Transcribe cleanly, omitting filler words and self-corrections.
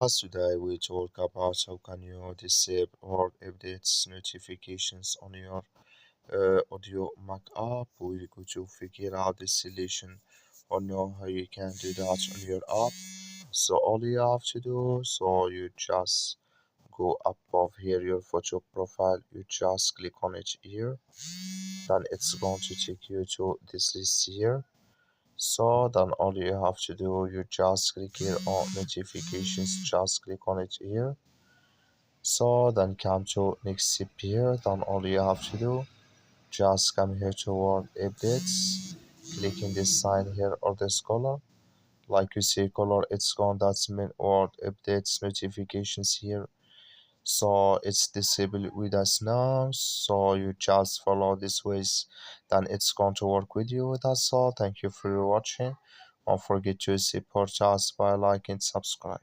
Today we talk about how can you disable or updates notifications on your Audiomack app. We're going to figure out the solution or know how you can do that on your app. So all you have to do, so you just go above here your photo profile, you just click on it here, then it's going to take you to this list here. So then all you have to do, you just click here on notifications, just click on it here. So then come to next step here, then all you have to do, just come here to word updates, clicking this sign here or this color. Like you see color, it's gone, that's mean word updates notifications here. So it's disabled with us now, so you just follow this ways, then it's going to work with you. That's all. Thank you for watching. Don't forget to support us by liking, subscribe.